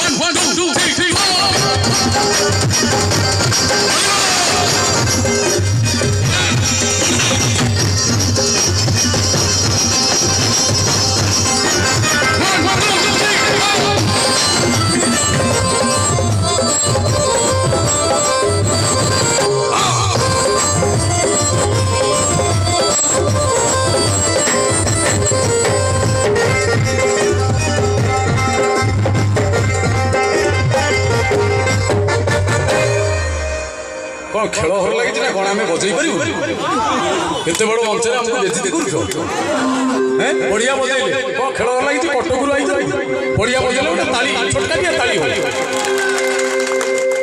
1 2 3 4 कौन खेल हर लगी ना कौन आम बजे पार केत बड़ मंच आमको बेचती कर बढ़िया बजेले कौन खेल हर लगी कटकू आई बढ़िया बजेले गोटे ताली छोटकाटिया ताली हो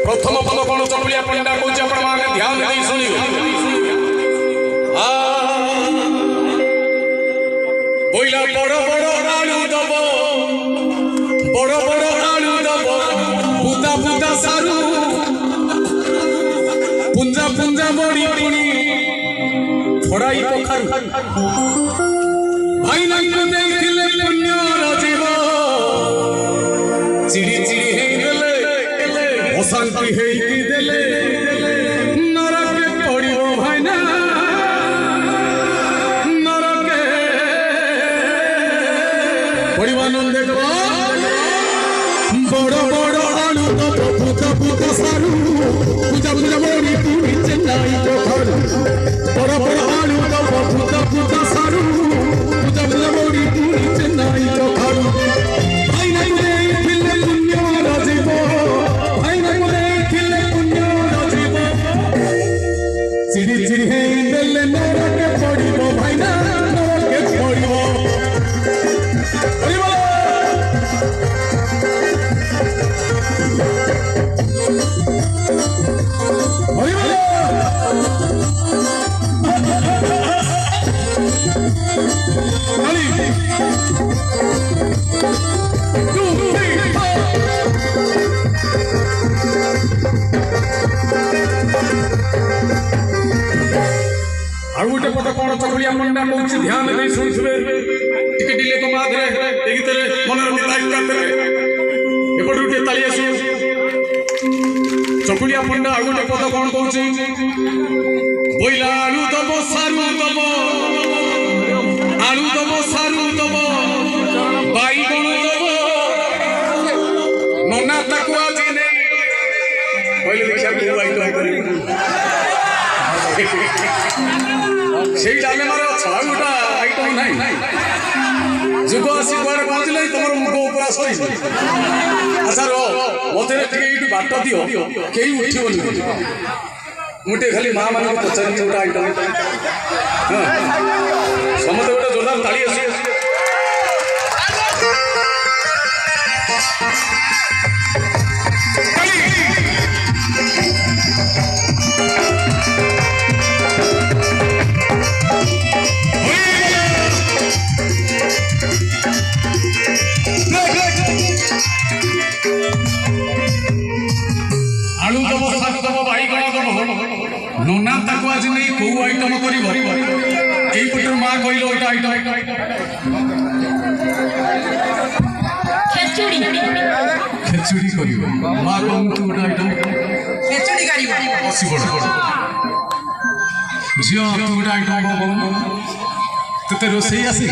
प्रथम पद कौन चकुलिया पंडा कौन मैंने ध्यान नहीं शुणी बोला बड़ बड़ आलू दब बड़ बड़ आलू दब बुदा बुदा सारू पुंजा पुंजा बड़ी पुणी छोड़ाई कखारू भाई नाक देखिले पुण्य राजीव चिड़ी चिड़ी हे गेले अशांति हे की देले नरके पड़िबो भाई ना नरके पड़िबो नंदे गवा बड़ बड़ आलू तो पुता पुता सारू पूजा पूजा बड़ी पूरी चेन्नई तो खारू बड़ा बड़ा आलू तो पुता पुता सारू पूजा पूजा बड़ी पूरी चेन्नई तो खारू भाई नहीं रे खिले पुण्य राजीव भाई नहीं रे खिले पुण्य राजीव चिड़ी चिड़ी हे देले नरके पड़िबो भाई ना नरके पड़िबो पड़िबो और गोटे पद कौन चकुलिया पंडा कौन ध्यान नहीं शुणुवे टिके डिले को माधे देखते मनोरंजन एपट गोटे ताली आसू चकुलिया पंडा और गोटे पद कौन कौन बोला आलू दब सारू दब आलू दब सारू दब बाईगण दब नना ताकू आज नहीं पहले देखा को आइटम करी সেই ডালে মারা ছড়া গোটা আইটম নাই যুগ আসি কুয়ারে পৌঁছলে তোমার মুখ উপরা সই আচ্ছা রো মতে টিকে এইটু বাট দিও কেই উঠিবনি মুটে খালি মা মানে পচারি গোটা আইটম হ্যাঁ সমতে গোটা জোরদার তালি আসি आलू दब सारू दब बाईगण दब नना ताकू आज नहीं कौ आइटम कर माँ कहल गोटे आइटम खेचुड़ी खेचुड़ी कर माँ कहूँ गोटे आइटम खेचुड़ी कर असी बड़ झील तू गोटे आइटम ते रोसे आसी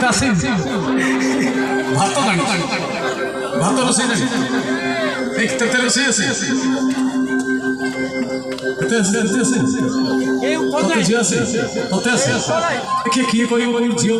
आसे भात जान भात रोसे एक ते रोसे आसे ते झी आसे ते किए कह झील